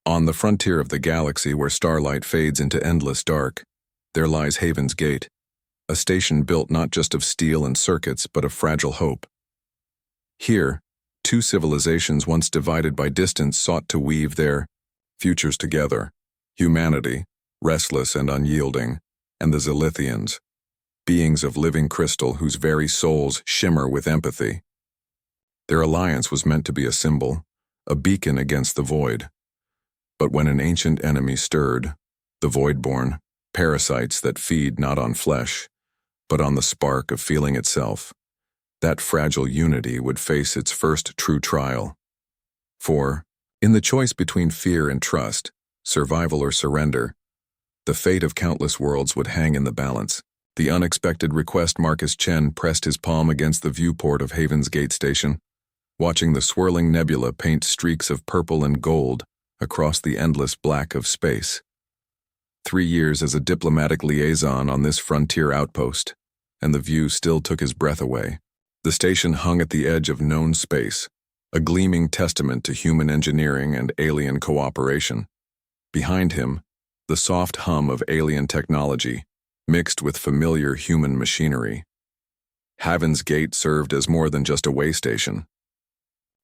On the frontier of the galaxy where starlight fades into endless dark, there lies Haven's Gate, a station built not just of steel and circuits but of fragile hope. Here, two civilizations once divided by distance sought to weave their futures together: humanity, restless and unyielding, and the Zilithians, beings of living crystal whose very souls shimmer with empathy. Their alliance was meant to be a symbol, a beacon against the void. But when an ancient enemy stirred, the void-born, parasites that feed not on flesh, but on the spark of feeling itself, that fragile unity would face its first true trial. For, in the choice between fear and trust, survival or surrender, the fate of countless worlds would hang in the balance. The unexpected request. Marcus Chen pressed his palm against the viewport of Haven's Gate Station, watching the swirling nebula paint streaks of purple and gold across the endless black of space. 3 years as a diplomatic liaison on this frontier outpost, and the view still took his breath away. The station hung at the edge of known space, a gleaming testament to human engineering and alien cooperation. Behind him, the soft hum of alien technology, mixed with familiar human machinery. Haven's Gate served as more than just a way station.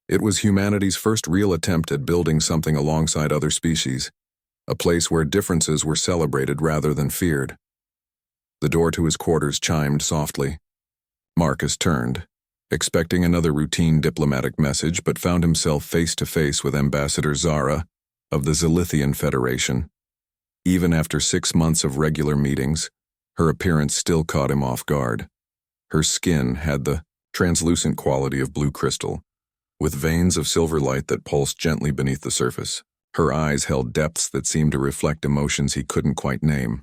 It was humanity's first real attempt at building something alongside other species, a place where differences were celebrated rather than feared. The door to his quarters chimed softly. Marcus turned, expecting another routine diplomatic message, but found himself face to face with Ambassador Zara of the Zilithian Federation. Even after 6 months of regular meetings, her appearance still caught him off guard. Her skin had the translucent quality of blue crystal, with veins of silver light that pulsed gently beneath the surface. Her eyes held depths that seemed to reflect emotions he couldn't quite name.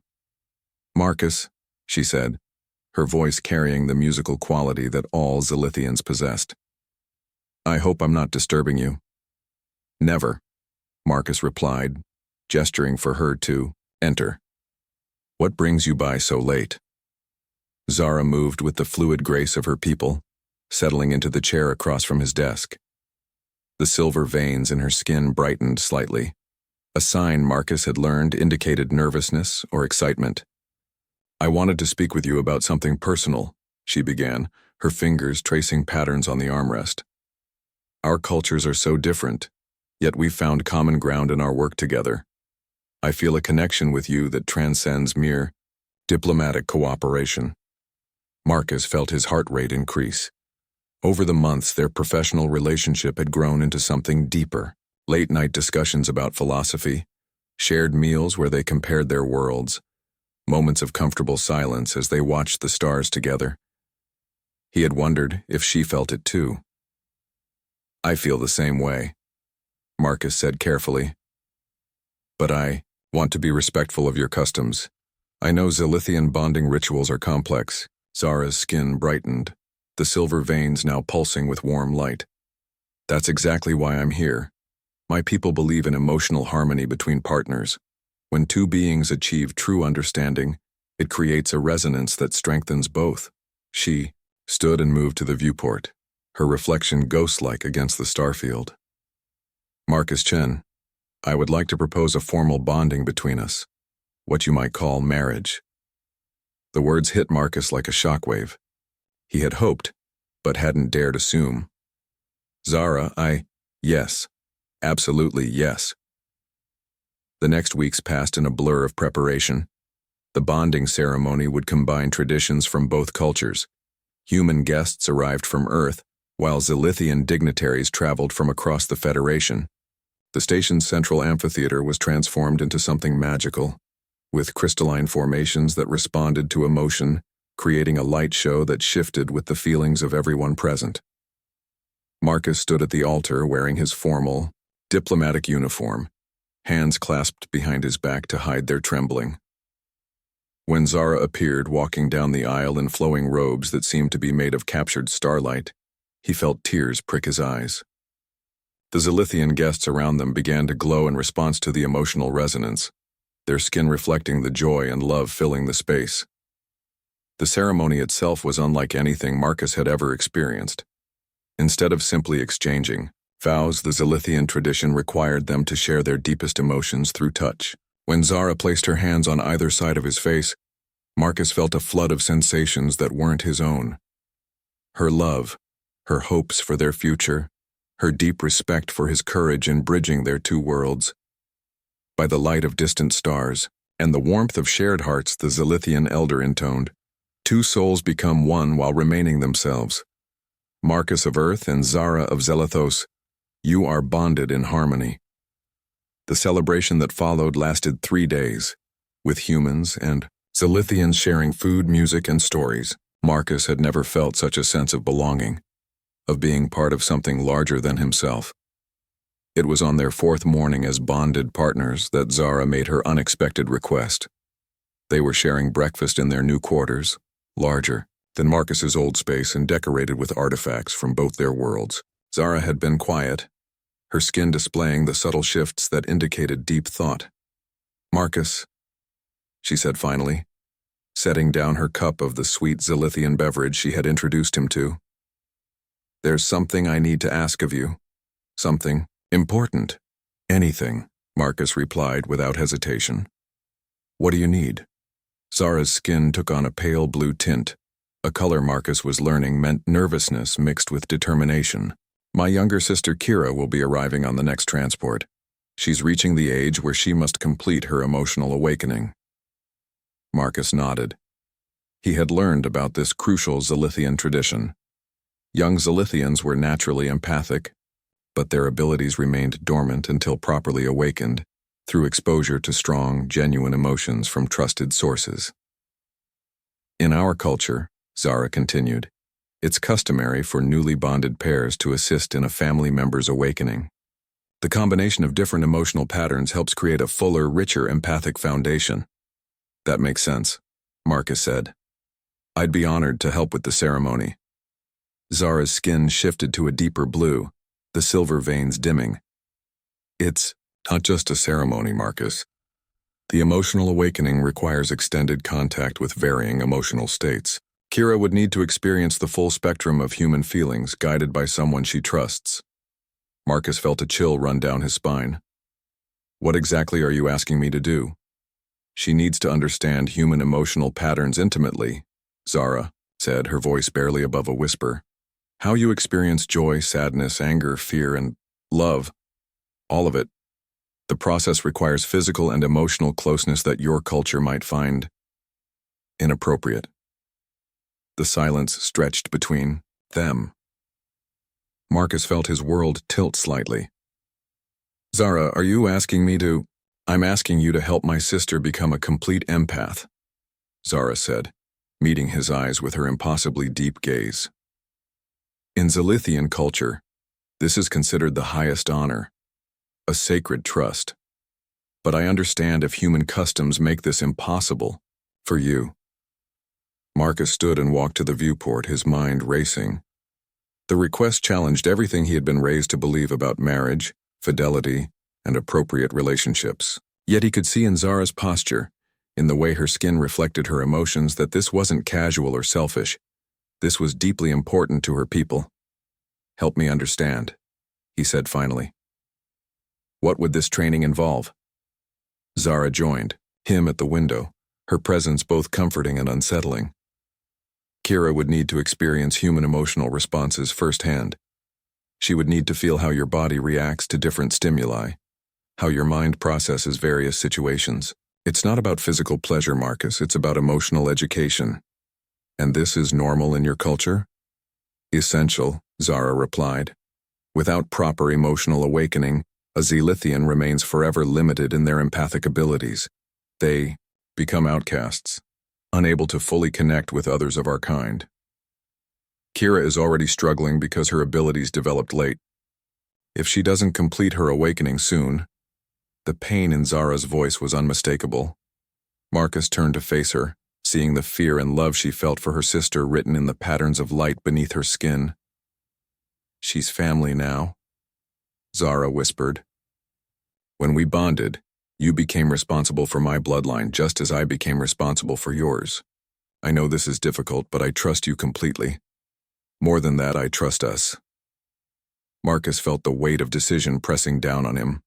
"Marcus," she said, her voice carrying the musical quality that all Zilithians possessed. "I hope I'm not disturbing you." "Never," Marcus replied, gesturing for her to enter. "What brings you by so late?" Zara moved with the fluid grace of her people, settling into the chair across from his desk. The silver veins in her skin brightened slightly. A sign Marcus had learned indicated nervousness or excitement. "I wanted to speak with you about something personal," she began, her fingers tracing patterns on the armrest. "Our cultures are so different, yet we've found common ground in our work together. I feel a connection with you that transcends mere diplomatic cooperation." Marcus felt his heart rate increase. Over the months, their professional relationship had grown into something deeper. Late-night discussions about philosophy, shared meals where they compared their worlds, moments of comfortable silence as they watched the stars together. He had wondered if she felt it too. "I feel the same way," Marcus said carefully. "But I want to be respectful of your customs. I know Zilithian bonding rituals are complex." Zara's skin brightened, the silver veins now pulsing with warm light. "That's exactly why I'm here. My people believe in emotional harmony between partners. When two beings achieve true understanding, it creates a resonance that strengthens both." She stood and moved to the viewport, her reflection ghost-like against the starfield. "Marcus Chen, I would like to propose a formal bonding between us, what you might call marriage." The words hit Marcus like a shockwave. He had hoped, but hadn't dared assume. "Zara, yes, absolutely yes." The next weeks passed in a blur of preparation. The bonding ceremony would combine traditions from both cultures. Human guests arrived from Earth, while Zilithian dignitaries traveled from across the Federation. The station's central amphitheater was transformed into something magical, with crystalline formations that responded to emotion, creating a light show that shifted with the feelings of everyone present. Marcus stood at the altar wearing his formal, diplomatic uniform, hands clasped behind his back to hide their trembling. When Zara appeared walking down the aisle in flowing robes that seemed to be made of captured starlight, he felt tears prick his eyes. The Zilithian guests around them began to glow in response to the emotional resonance, their skin reflecting the joy and love filling the space. The ceremony itself was unlike anything Marcus had ever experienced. Instead of simply exchanging Vows, the Zilithian tradition required them to share their deepest emotions through touch. When Zara placed her hands on either side of his face, Marcus felt a flood of sensations that weren't his own. Her love, her hopes for their future, her deep respect for his courage in bridging their two worlds. By the light of distant stars, and the warmth of shared hearts, the Zilithian elder intoned, two souls become one while remaining themselves. Marcus of Earth and Zara of Zelithos, you are bonded in harmony. The celebration that followed lasted 3 days, with humans and Zilithians sharing food, music, and stories. Marcus had never felt such a sense of belonging, of being part of something larger than himself. It was on their 4th morning as bonded partners that Zara made her unexpected request. They were sharing breakfast in their new quarters, larger than Marcus's old space and decorated with artifacts from both their worlds. Zara had been quiet, her skin displaying the subtle shifts that indicated deep thought. "Marcus," she said finally, setting down her cup of the sweet Zilithian beverage she had introduced him to. "There's something I need to ask of you. Something important." "Anything," Marcus replied without hesitation. "What do you need?" Zara's skin took on a pale blue tint, a color Marcus was learning meant nervousness mixed with determination. "My younger sister Kira will be arriving on the next transport. She's reaching the age where she must complete her emotional awakening." Marcus nodded. He had learned about this crucial Zilithian tradition. Young Zilithians were naturally empathic, but their abilities remained dormant until properly awakened through exposure to strong, genuine emotions from trusted sources. "In our culture," Zara continued, "it's customary for newly bonded pairs to assist in a family member's awakening. The combination of different emotional patterns helps create a fuller, richer empathic foundation." "That makes sense," Marcus said. "I'd be honored to help with the ceremony." Zara's skin shifted to a deeper blue, the silver veins dimming. "It's not just a ceremony, Marcus. The emotional awakening requires extended contact with varying emotional states. Kira would need to experience the full spectrum of human feelings guided by someone she trusts." Marcus felt a chill run down his spine. "What exactly are you asking me to do?" "She needs to understand human emotional patterns intimately," Zara said, her voice barely above a whisper. "How you experience joy, sadness, anger, fear, and love. All of it. The process requires physical and emotional closeness that your culture might find inappropriate." The silence stretched between them. Marcus felt his world tilt slightly. "Zara, are you asking me to—" "I'm asking you to help my sister become a complete empath," Zara said, meeting his eyes with her impossibly deep gaze. "In Zilithian culture, this is considered the highest honor, a sacred trust. But I understand if human customs make this impossible for you." Marcus stood and walked to the viewport, his mind racing. The request challenged everything he had been raised to believe about marriage, fidelity, and appropriate relationships. Yet he could see in Zara's posture, in the way her skin reflected her emotions, that this wasn't casual or selfish. This was deeply important to her people. "Help me understand," he said finally. "What would this training involve?" Zara joined, him at the window, her presence both comforting and unsettling. Kira would need to experience human emotional responses firsthand. She would need to feel how your body reacts to different stimuli, how your mind processes various situations. "It's not about physical pleasure, Marcus, it's about emotional education." "And this is normal in your culture?" "Essential," Zara replied. "Without proper emotional awakening, a Zilithian remains forever limited in their empathic abilities. They become outcasts, unable to fully connect with others of our kind. Kira is already struggling because her abilities developed late. If she doesn't complete her awakening soon—" The pain in Zara's voice was unmistakable. Marcus turned to face her, seeing the fear and love she felt for her sister written in the patterns of light beneath her skin. "She's family now," Zara whispered. "When we bonded, you became responsible for my bloodline just as I became responsible for yours. I know this is difficult, but I trust you completely. More than that, I trust us." Marcus felt the weight of decision pressing down on him.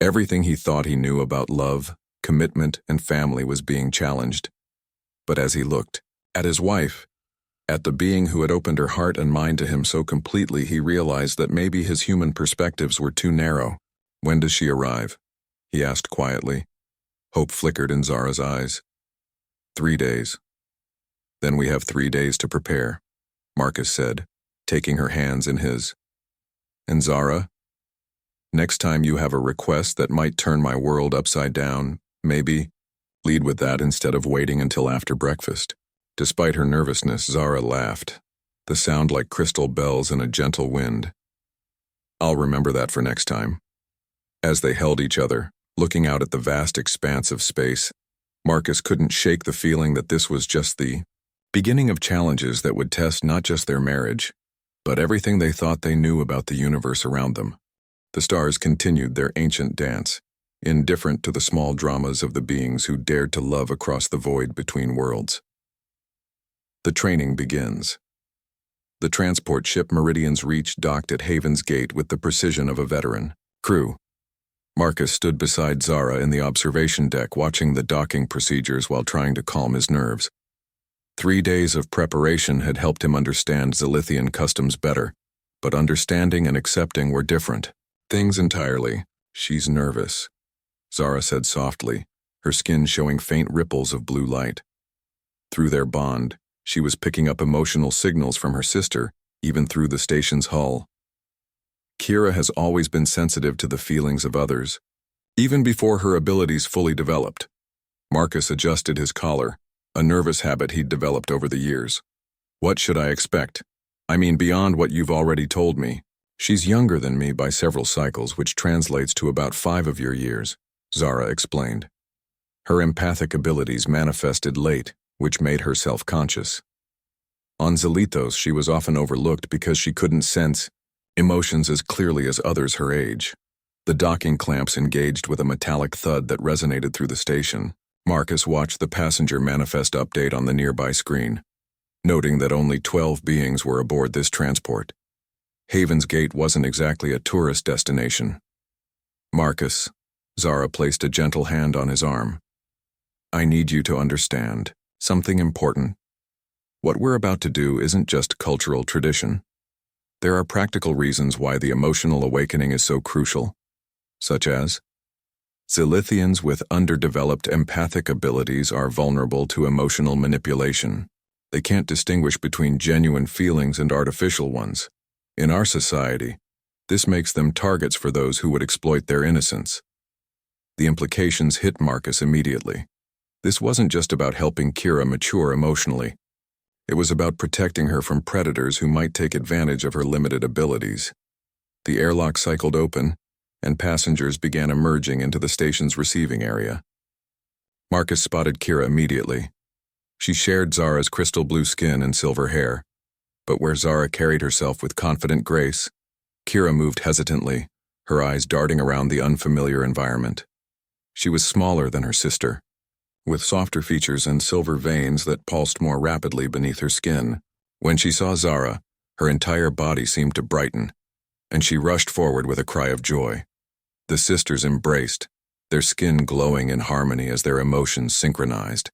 Everything he thought he knew about love, commitment, and family was being challenged. But as he looked at his wife, at the being who had opened her heart and mind to him so completely, he realized that maybe his human perspectives were too narrow. "When does she arrive?" he asked quietly. Hope flickered in Zara's eyes. 3 days. "Then we have 3 days to prepare," Marcus said, taking her hands in his. "And Zara, next time you have a request that might turn my world upside down, maybe lead with that instead of waiting until after breakfast." Despite her nervousness, Zara laughed, the sound like crystal bells in a gentle wind. "I'll remember that for next time." As they held each other, looking out at the vast expanse of space, Marcus couldn't shake the feeling that this was just the beginning of challenges that would test not just their marriage, but everything they thought they knew about the universe around them. The stars continued their ancient dance, indifferent to the small dramas of the beings who dared to love across the void between worlds. The training begins. The transport ship Meridian's Reach docked at Haven's Gate with the precision of a veteran crew. Marcus stood beside Zara in the observation deck watching the docking procedures while trying to calm his nerves. 3 days of preparation had helped him understand Zilithian customs better, but understanding and accepting were different things entirely. "She's nervous," Zara said softly, her skin showing faint ripples of blue light. Through their bond, she was picking up emotional signals from her sister, even through the station's hull. Kira has always been sensitive to the feelings of others, even before her abilities fully developed. Marcus adjusted his collar, a nervous habit he'd developed over the years. "What should I expect? I mean, beyond what you've already told me. She's younger than me by several cycles, which translates to about 5 of your years," Zara explained. Her empathic abilities manifested late, which made her self-conscious. On Zelitos, she was often overlooked because she couldn't sense emotions as clearly as others her age. The docking clamps engaged with a metallic thud that resonated through the station. Marcus watched the passenger manifest update on the nearby screen, noting that only 12 beings were aboard this transport. Haven's Gate wasn't exactly a tourist destination. "Marcus," Zara placed a gentle hand on his arm. "I need you to understand something important. What we're about to do isn't just cultural tradition. There are practical reasons why the emotional awakening is so crucial, such as Zilithians with underdeveloped empathic abilities are vulnerable to emotional manipulation. They can't distinguish between genuine feelings and artificial ones. In our society, this makes them targets for those who would exploit their innocence." The implications hit Marcus immediately. This wasn't just about helping Kira mature emotionally. It was about protecting her from predators who might take advantage of her limited abilities. The airlock cycled open, and passengers began emerging into the station's receiving area. Marcus spotted Kira immediately. She shared Zara's crystal blue skin and silver hair, but where Zara carried herself with confident grace, Kira moved hesitantly, her eyes darting around the unfamiliar environment. She was smaller than her sister, with softer features and silver veins that pulsed more rapidly beneath her skin. When she saw Zara, her entire body seemed to brighten, and she rushed forward with a cry of joy. The sisters embraced, their skin glowing in harmony as their emotions synchronized.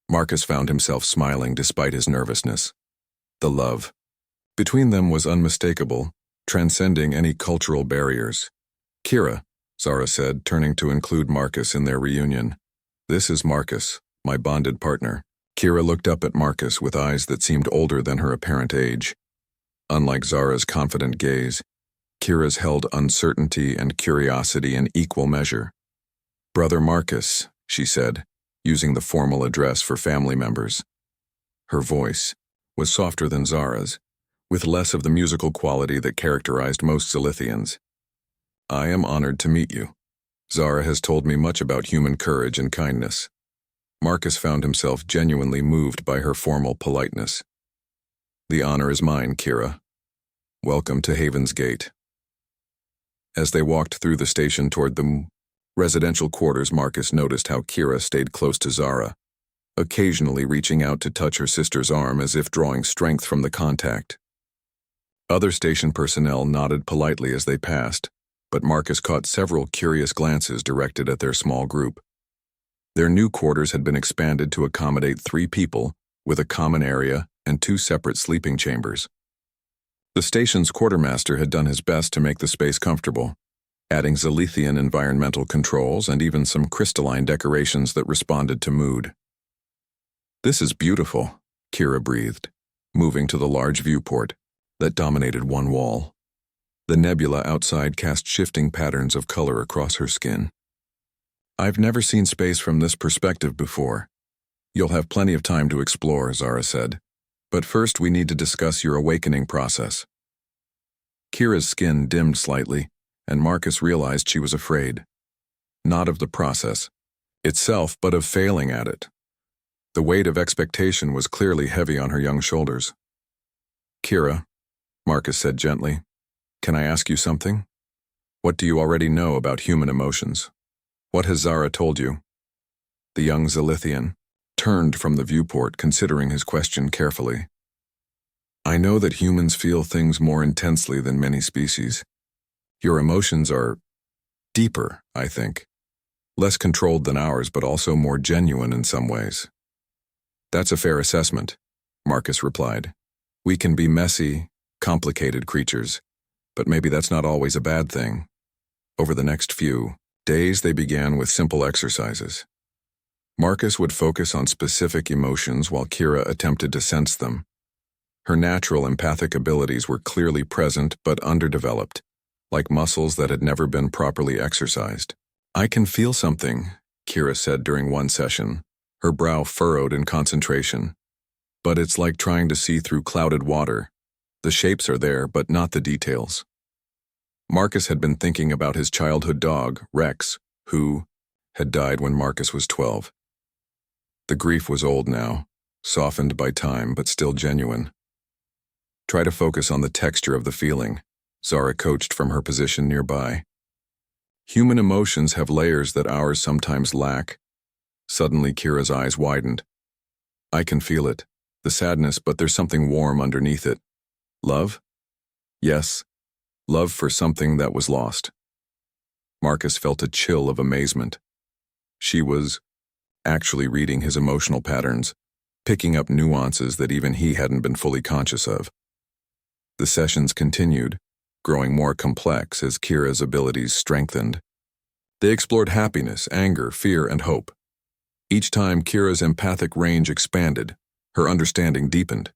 Marcus found himself smiling despite his nervousness. The love between them was unmistakable, transcending any cultural barriers. "Kira," Zara said, turning to include Marcus in their reunion. "This is Marcus, my bonded partner." Kira looked up at Marcus with eyes that seemed older than her apparent age. Unlike Zara's confident gaze, Kira's held uncertainty and curiosity in equal measure. "Brother Marcus," she said, using the formal address for family members. Her voice was softer than Zara's, with less of the musical quality that characterized most Zilithians. "I am honored to meet you. Zara has told me much about human courage and kindness." Marcus found himself genuinely moved by her formal politeness. "The honor is mine, Kira. Welcome to Haven's Gate." As they walked through the station toward the residential quarters, Marcus noticed how Kira stayed close to Zara, occasionally reaching out to touch her sister's arm as if drawing strength from the contact. Other station personnel nodded politely as they passed, but Marcus caught several curious glances directed at their small group. Their new quarters had been expanded to accommodate 3 people, with a common area and 2 separate sleeping chambers. The station's quartermaster had done his best to make the space comfortable, adding Zalithian environmental controls and even some crystalline decorations that responded to mood. "This is beautiful," Kira breathed, moving to the large viewport that dominated one wall. The nebula outside cast shifting patterns of color across her skin. "I've never seen space from this perspective before." "You'll have plenty of time to explore," Zara said. "But first we need to discuss your awakening process." Kira's skin dimmed slightly, and Marcus realized she was afraid. Not of the process itself, but of failing at it. The weight of expectation was clearly heavy on her young shoulders. "Kira," Marcus said gently, "can I ask you something? What do you already know about human emotions? What has Zara told you?" The young Zalithian turned from the viewport, considering his question carefully. "I know that humans feel things more intensely than many species. Your emotions are deeper, I think. Less controlled than ours, but also more genuine in some ways." "That's a fair assessment," Marcus replied. "We can be messy, complicated creatures, but maybe that's not always a bad thing." Over the next few days, they began with simple exercises. Marcus would focus on specific emotions while Kira attempted to sense them. Her natural empathic abilities were clearly present but underdeveloped, like muscles that had never been properly exercised. "I can feel something," Kira said during one session, her brow furrowed in concentration. "But it's like trying to see through clouded water. The shapes are there, but not the details." Marcus had been thinking about his childhood dog, Rex, who had died when Marcus was 12. The grief was old now, softened by time but still genuine. "Try to focus on the texture of the feeling," Zara coached from her position nearby. "Human emotions have layers that ours sometimes lack." Suddenly Kira's eyes widened. "I can feel it, the sadness, but there's something warm underneath it. Love?" "Yes, love for something that was lost." Marcus felt a chill of amazement. She was actually reading his emotional patterns, picking up nuances that even he hadn't been fully conscious of. The sessions continued, growing more complex as Kira's abilities strengthened. They explored happiness, anger, fear, and hope. Each time Kira's empathic range expanded, her understanding deepened.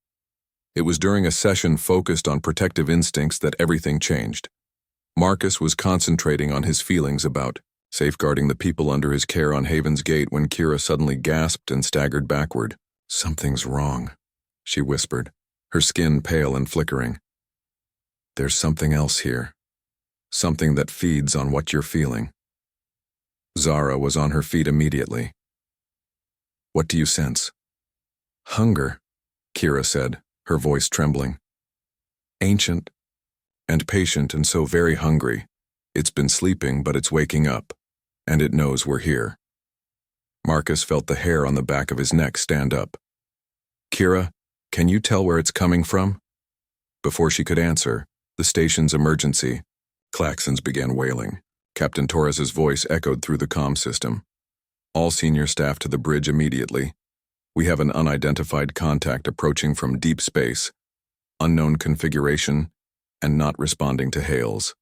It was during a session focused on protective instincts that everything changed. Marcus was concentrating on his feelings about safeguarding the people under his care on Haven's Gate when Kira suddenly gasped and staggered backward. "Something's wrong," she whispered, her skin pale and flickering. "There's something else here. Something that feeds on what you're feeling." Zara was on her feet immediately. "What do you sense?" "Hunger," Kira said, her voice trembling. "Ancient and patient, and so very hungry. It's been sleeping, but it's waking up, and it knows we're here." Marcus felt the hair on the back of his neck stand up. "Kira, can you tell where it's coming from?" Before she could answer, the station's emergency klaxons began wailing. Captain Torres's voice echoed through the comm system. "All senior staff to the bridge immediately. We have an unidentified contact approaching from deep space, unknown configuration, and not responding to hails."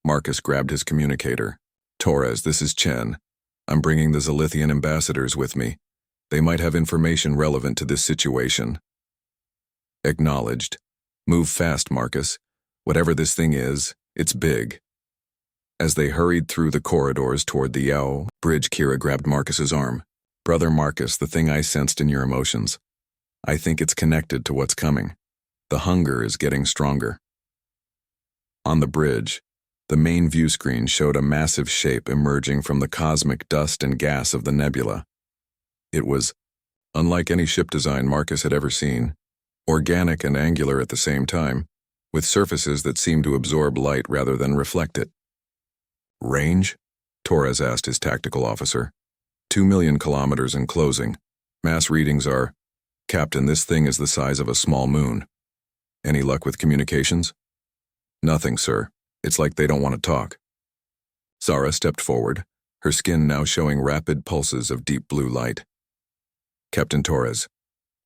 Marcus grabbed his communicator. "Torres, this is Chen. I'm bringing the Zalithian ambassadors with me. They might have information relevant to this situation." "Acknowledged. Move fast, Marcus. Whatever this thing is, it's big." As they hurried through the corridors toward the Yao bridge, Kira grabbed Marcus's arm. "Brother Marcus, the thing I sensed in your emotions. I think it's connected to what's coming. The hunger is getting stronger." On the bridge, the main view screen showed a massive shape emerging from the cosmic dust and gas of the nebula. It was unlike any ship design Marcus had ever seen, organic and angular at the same time, with surfaces that seemed to absorb light rather than reflect it. "Range?" Torres asked his tactical officer. 2 million kilometers in closing. Mass readings are, "Captain, this thing is the size of a small moon." "Any luck with communications?" Nothing, sir. It's like they don't want to talk. Zara stepped forward, her skin now showing rapid pulses of deep blue light. Captain Torres,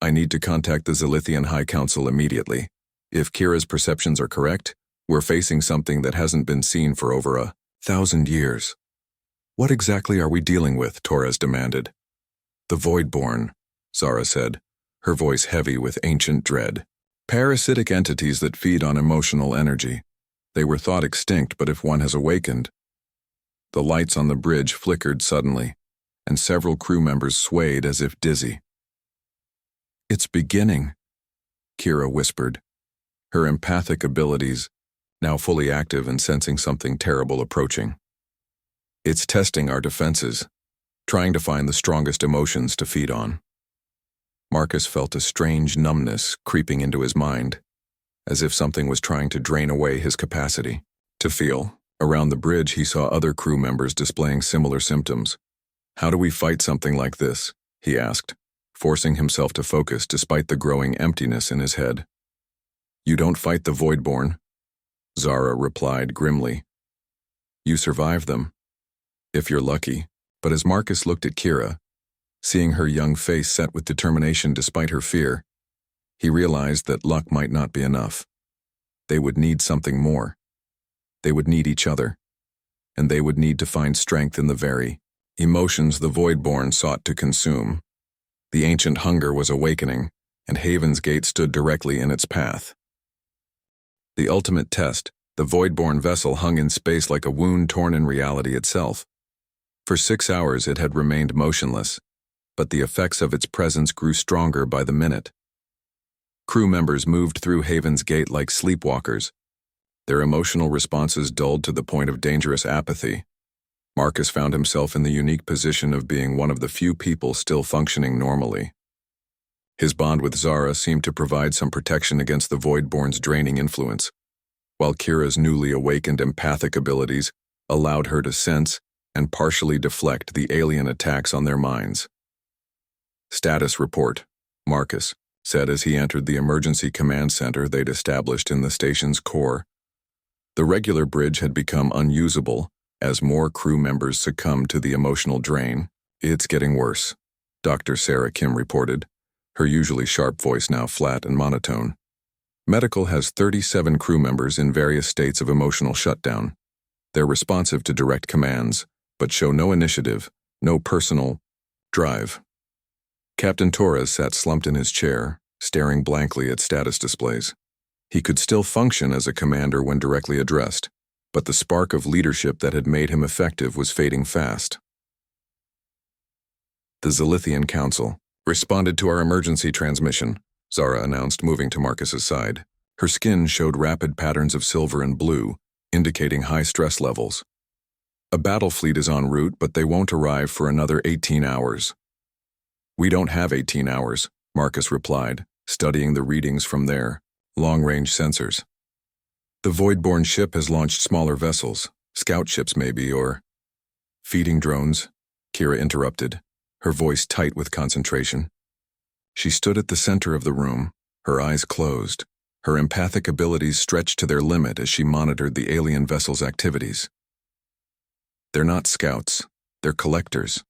I need to contact the Zilithian High Council immediately. If Kira's perceptions are correct, we're facing something that hasn't been seen for over 1,000 years. What exactly are we dealing with? Torres demanded. The Voidborn, Zara said, her voice heavy with ancient dread. Parasitic entities that feed on emotional energy. They were thought extinct, but if one has awakened. The lights on the bridge flickered suddenly, and several crew members swayed as if dizzy. It's beginning, Kira whispered, her empathic abilities now fully active and sensing something terrible approaching. It's testing our defenses, trying to find the strongest emotions to feed on. Marcus felt a strange numbness creeping into his mind, as if something was trying to drain away his capacity to feel. Around the bridge, he saw other crew members displaying similar symptoms. How do we fight something like this? He asked, forcing himself to focus despite the growing emptiness in his head. You don't fight the Voidborn, Zara replied grimly. You survive them, if you're lucky. But as Marcus looked at Kira, seeing her young face set with determination despite her fear, he realized that luck might not be enough. They would need something more. They would need each other, and they would need to find strength in the very emotions the Voidborn sought to consume. The ancient hunger was awakening, and Haven's Gate stood directly in its path. The ultimate test, the Voidborn vessel hung in space like a wound torn in reality itself. For 6 hours it had remained motionless, but the effects of its presence grew stronger by the minute. Crew members moved through Haven's Gate like sleepwalkers, their emotional responses dulled to the point of dangerous apathy. Marcus found himself in the unique position of being one of the few people still functioning normally. His bond with Zara seemed to provide some protection against the Voidborn's draining influence, while Kira's newly awakened empathic abilities allowed her to sense and partially deflect the alien attacks on their minds. Status report, Marcus said as he entered the emergency command center they'd established in the station's core. The regular bridge had become unusable as more crew members succumbed to the emotional drain. It's getting worse, Dr. Sarah Kim reported, her usually sharp voice now flat and monotone. Medical has 37 crew members in various states of emotional shutdown. They're responsive to direct commands, but show no initiative, no personal drive. Captain Torres sat slumped in his chair, staring blankly at status displays. He could still function as a commander when directly addressed, but the spark of leadership that had made him effective was fading fast. The Zilithian Council responded to our emergency transmission, Zara announced, moving to Marcus's side. Her skin showed rapid patterns of silver and blue, indicating high stress levels. A battle fleet is en route, but they won't arrive for another 18 hours. We don't have 18 hours, Marcus replied, studying the readings from their long-range sensors. The Voidborn ship has launched smaller vessels, scout ships maybe, or feeding drones, Kira interrupted, her voice tight with concentration. She stood at the center of the room, her eyes closed, her empathic abilities stretched to their limit as she monitored the alien vessel's activities. They're not scouts, they're collectors.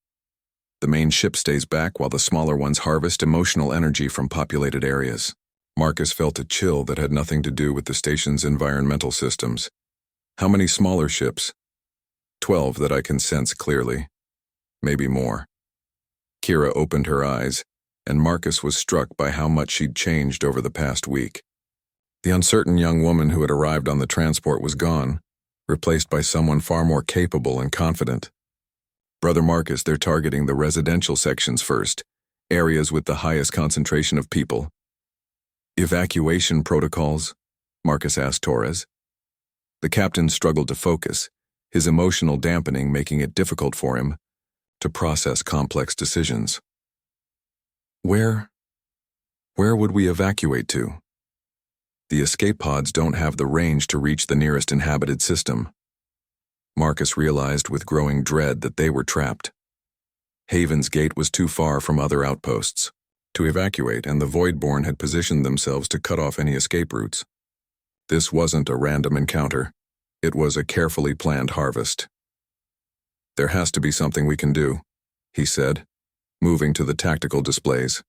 The main ship stays back while the smaller ones harvest emotional energy from populated areas. Marcus felt a chill that had nothing to do with the station's environmental systems. How many smaller ships? 12 that I can sense clearly. Maybe more. Kira opened her eyes, and Marcus was struck by how much she'd changed over the past week. The uncertain young woman who had arrived on the transport was gone, replaced by someone far more capable and confident. Brother Marcus, they're targeting the residential sections first, areas with the highest concentration of people. Evacuation protocols? Marcus asked Torres. The captain struggled to focus, his emotional dampening making it difficult for him to process complex decisions. Where would we evacuate to? The escape pods don't have the range to reach the nearest inhabited system. Marcus realized with growing dread that they were trapped. Haven's Gate was too far from other outposts to evacuate, and the Voidborn had positioned themselves to cut off any escape routes. This wasn't a random encounter. It was a carefully planned harvest. "There has to be something we can do," he said, moving to the tactical displays.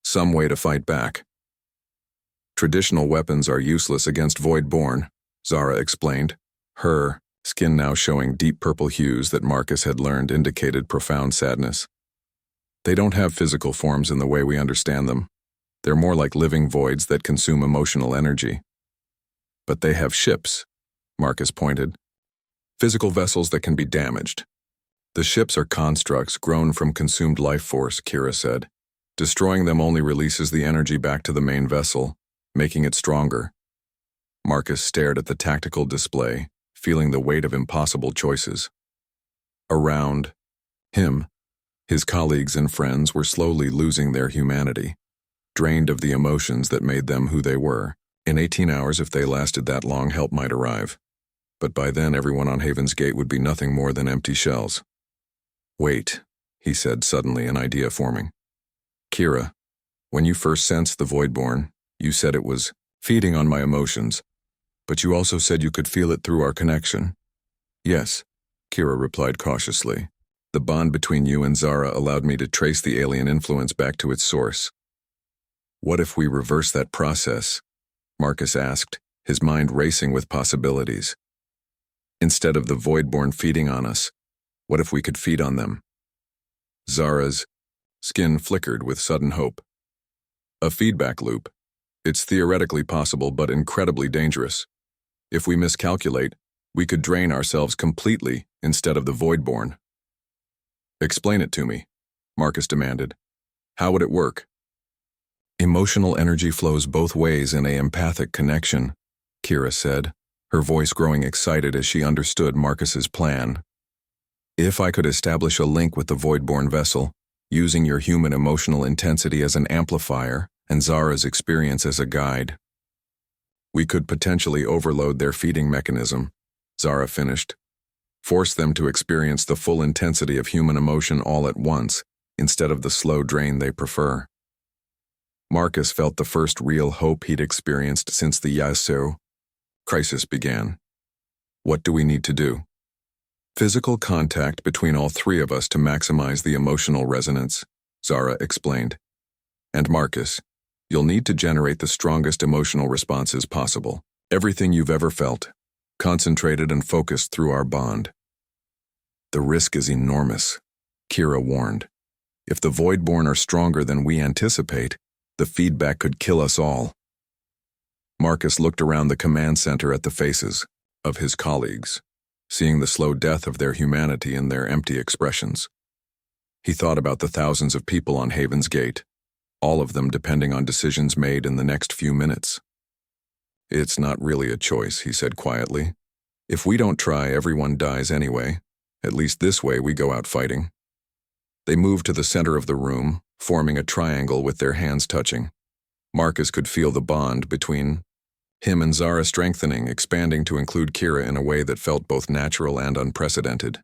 "Some way to fight back." "Traditional weapons are useless against Voidborn," Zara explained, her skin now showing deep purple hues that Marcus had learned indicated profound sadness. "They don't have physical forms in the way we understand them. They're more like living voids that consume emotional energy." "But they have ships," Marcus pointed. "Physical vessels that can be damaged." "The ships are constructs grown from consumed life force," Kira said. "Destroying them only releases the energy back to the main vessel, making it stronger." Marcus stared at the tactical display, feeling the weight of impossible choices. Around him, his colleagues and friends were slowly losing their humanity, drained of the emotions that made them who they were. In 18 hours, if they lasted that long, help might arrive. But by then, everyone on Haven's Gate would be nothing more than empty shells. "Wait," he said, suddenly an idea forming. "Kira, when you first sensed the Voidborn, you said it was feeding on my emotions, but you also said you could feel it through our connection." "Yes," Kira replied cautiously. "The bond between you and Zara allowed me to trace the alien influence back to its source." "What if we reverse that process?" Marcus asked, his mind racing with possibilities. "Instead of the Voidborn feeding on us, what if we could feed on them?" Zara's skin flickered with sudden hope. "A feedback loop. It's theoretically possible but incredibly dangerous. If we miscalculate, we could drain ourselves completely instead of the Voidborn." "Explain it to me," Marcus demanded. "How would it work?" "Emotional energy flows both ways in a empathic connection," Kira said, her voice growing excited as she understood Marcus's plan. "If I could establish a link with the Voidborn vessel, using your human emotional intensity as an amplifier and Zara's experience as a guide, we could potentially overload their feeding mechanism," Zara finished. "Force them to experience the full intensity of human emotion all at once, instead of the slow drain they prefer." Marcus felt the first real hope he'd experienced since the Yasuo crisis began. "What do we need to do?" "Physical contact between all three of us to maximize the emotional resonance," Zara explained. "And Marcus, you'll need to generate the strongest emotional responses possible. Everything you've ever felt, concentrated and focused through our bond." "The risk is enormous," Kira warned. "If the Voidborn are stronger than we anticipate, the feedback could kill us all." Marcus looked around the command center at the faces of his colleagues, seeing the slow death of their humanity in their empty expressions. He thought about the thousands of people on Haven's Gate, all of them depending on decisions made in the next few minutes. "It's not really a choice," he said quietly. "If we don't try, everyone dies anyway. At least this way we go out fighting." They moved to the center of the room, forming a triangle with their hands touching. Marcus could feel the bond between him and Zara strengthening, expanding to include Kira in a way that felt both natural and unprecedented.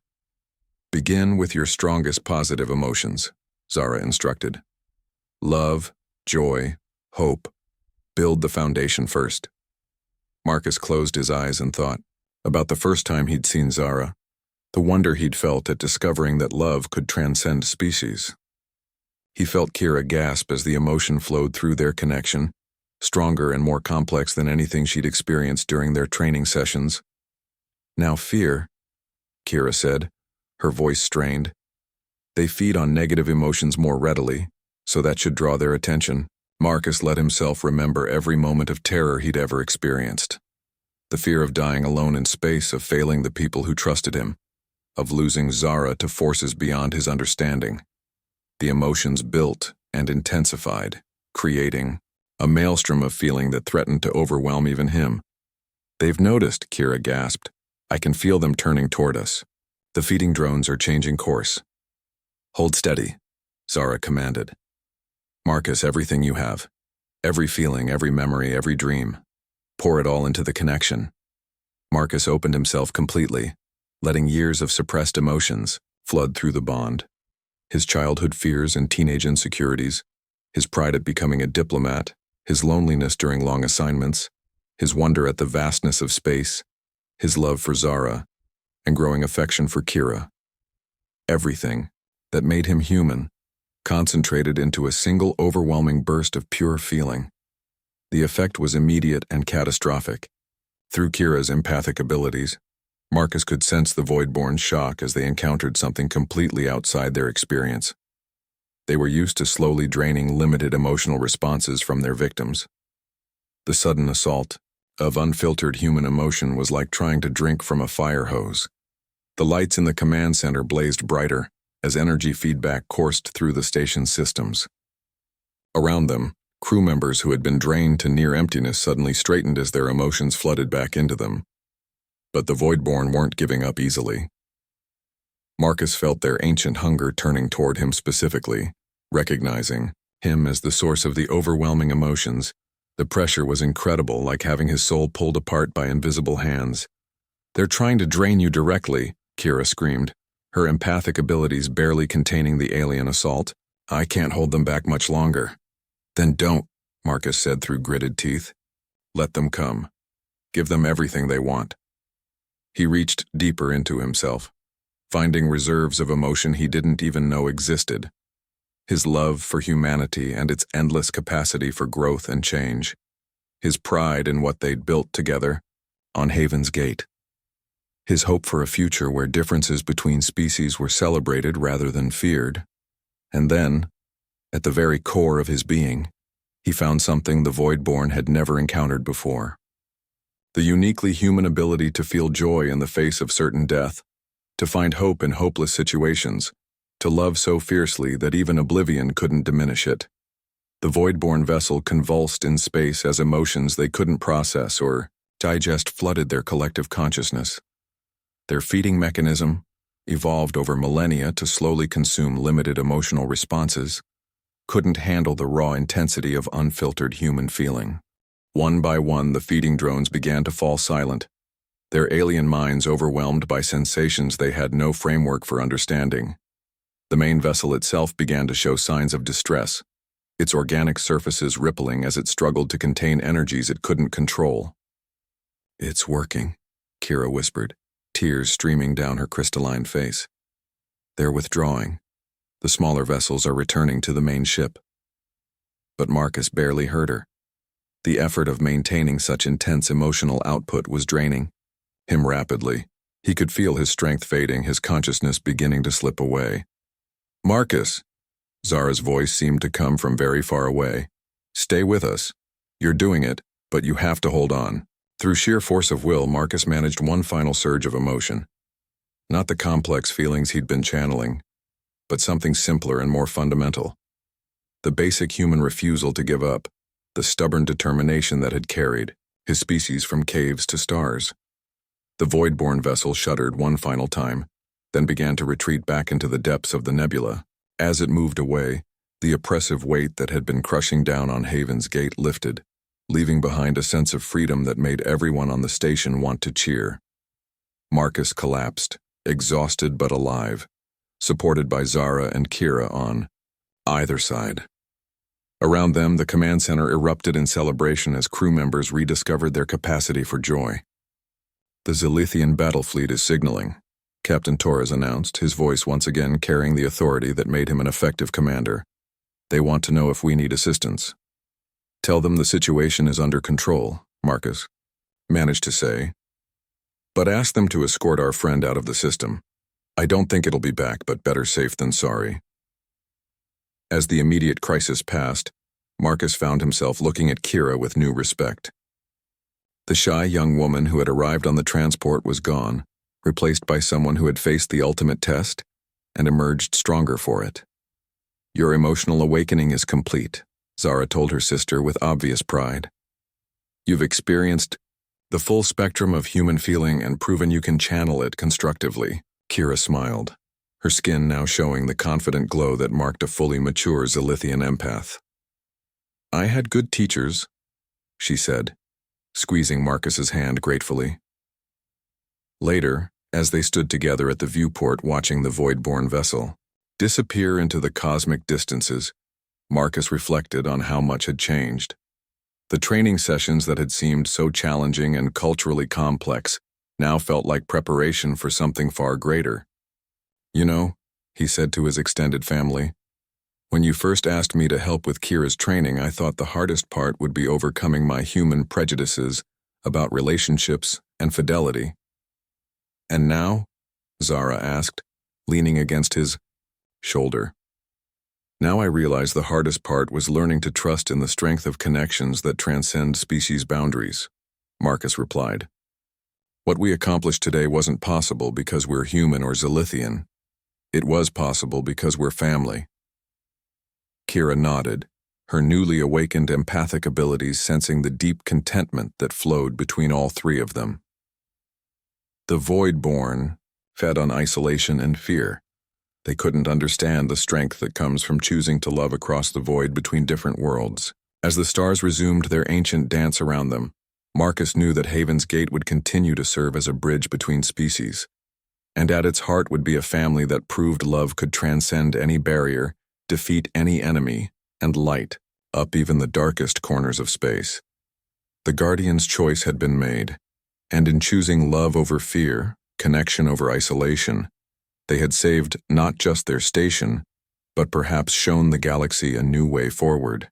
"Begin with your strongest positive emotions," Zara instructed. "Love, joy, hope. Build the foundation first." Marcus closed his eyes and thought about the first time he'd seen Zara, the wonder he'd felt at discovering that love could transcend species. He felt Kira gasp as the emotion flowed through their connection, stronger and more complex than anything she'd experienced during their training sessions. "Now fear," Kira said, her voice strained. "They feed on negative emotions more readily, so that should draw their attention." Marcus let himself remember every moment of terror he'd ever experienced. The fear of dying alone in space, of failing the people who trusted him, of losing Zara to forces beyond his understanding. The emotions built and intensified, creating a maelstrom of feeling that threatened to overwhelm even him. "They've noticed," Kira gasped. "I can feel them turning toward us. The feeding drones are changing course." "Hold steady," Zara commanded. "Marcus, everything you have. Every feeling, every memory, every dream. Pour it all into the connection." Marcus opened himself completely, letting years of suppressed emotions flood through the bond. His childhood fears and teenage insecurities, his pride at becoming a diplomat, his loneliness during long assignments, his wonder at the vastness of space, his love for Zara, and growing affection for Kira. Everything that made him human concentrated into a single overwhelming burst of pure feeling. The effect was immediate and catastrophic. Through Kira's empathic abilities, Marcus could sense the Voidborn's shock as they encountered something completely outside their experience. They were used to slowly draining limited emotional responses from their victims. The sudden assault of unfiltered human emotion was like trying to drink from a fire hose. The lights in the command center blazed brighter as energy feedback coursed through the station's systems. Around them, crew members who had been drained to near emptiness suddenly straightened as their emotions flooded back into them. But the Voidborn weren't giving up easily. Marcus felt their ancient hunger turning toward him specifically, recognizing him as the source of the overwhelming emotions. The pressure was incredible, like having his soul pulled apart by invisible hands. "They're trying to drain you directly," Kira screamed, her empathic abilities barely containing the alien assault. "I can't hold them back much longer." "Then don't," Marcus said through gritted teeth. "Let them come. Give them everything they want." He reached deeper into himself, finding reserves of emotion he didn't even know existed. His love for humanity and its endless capacity for growth and change. His pride in what they'd built together on Haven's Gate. His hope for a future where differences between species were celebrated rather than feared. And then, at the very core of his being, he found something the Voidborn had never encountered before. The uniquely human ability to feel joy in the face of certain death, to find hope in hopeless situations, to love so fiercely that even oblivion couldn't diminish it. The Voidborn vessel convulsed in space as emotions they couldn't process or digest flooded their collective consciousness. Their feeding mechanism, evolved over millennia to slowly consume limited emotional responses, couldn't handle the raw intensity of unfiltered human feeling. One by one, the feeding drones began to fall silent, their alien minds overwhelmed by sensations they had no framework for understanding. The main vessel itself began to show signs of distress, its organic surfaces rippling as it struggled to contain energies it couldn't control. "It's working," Kira whispered, tears streaming down her crystalline face. "They're withdrawing. The smaller vessels are returning to the main ship." But Marcus barely heard her. The effort of maintaining such intense emotional output was draining him rapidly. He could feel his strength fading, his consciousness beginning to slip away. "Marcus!" Zara's voice seemed to come from very far away. "Stay with us. You're doing it, but you have to hold on." Through sheer force of will, Marcus managed one final surge of emotion. Not the complex feelings he'd been channeling, but something simpler and more fundamental. The basic human refusal to give up, the stubborn determination that had carried his species from caves to stars. The Voidborn vessel shuddered one final time, then began to retreat back into the depths of the nebula. As it moved away, the oppressive weight that had been crushing down on Haven's Gate lifted, leaving behind a sense of freedom that made everyone on the station want to cheer. Marcus collapsed, exhausted but alive, supported by Zara and Kira on either side. Around them, the command center erupted in celebration as crew members rediscovered their capacity for joy. "The Zilithian battle fleet is signaling," Captain Torres announced, his voice once again carrying the authority that made him an effective commander. "They want to know if we need assistance." "Tell them the situation is under control," Marcus managed to say. "But ask them to escort our friend out of the system. I don't think it'll be back, but better safe than sorry." As the immediate crisis passed, Marcus found himself looking at Kira with new respect. The shy young woman who had arrived on the transport was gone, replaced by someone who had faced the ultimate test and emerged stronger for it. "Your emotional awakening is complete," Zara told her sister with obvious pride. "You've experienced the full spectrum of human feeling and proven you can channel it constructively." Kira smiled, her skin now showing the confident glow that marked a fully mature Zilithian empath. "I had good teachers," she said, squeezing Marcus's hand gratefully. Later, as they stood together at the viewport watching the Voidborn vessel disappear into the cosmic distances, Marcus reflected on how much had changed. The training sessions that had seemed so challenging and culturally complex now felt like preparation for something far greater. "You know," he said to his extended family, "when you first asked me to help with Kira's training, I thought the hardest part would be overcoming my human prejudices about relationships and fidelity." "And now?" Zara asked, leaning against his shoulder. "Now I realize the hardest part was learning to trust in the strength of connections that transcend species boundaries," Marcus replied. "What we accomplished today wasn't possible because we're human or Zilithian. It was possible because we're family." Kira nodded, her newly awakened empathic abilities sensing the deep contentment that flowed between all three of them. The Voidborn fed on isolation and fear. They couldn't understand the strength that comes from choosing to love across the void between different worlds. As the stars resumed their ancient dance around them, Marcus knew that Haven's Gate would continue to serve as a bridge between species, and at its heart would be a family that proved love could transcend any barrier, defeat any enemy, and light up even the darkest corners of space. The Guardian's choice had been made, and in choosing love over fear, connection over isolation, they had saved not just their station, but perhaps shown the galaxy a new way forward.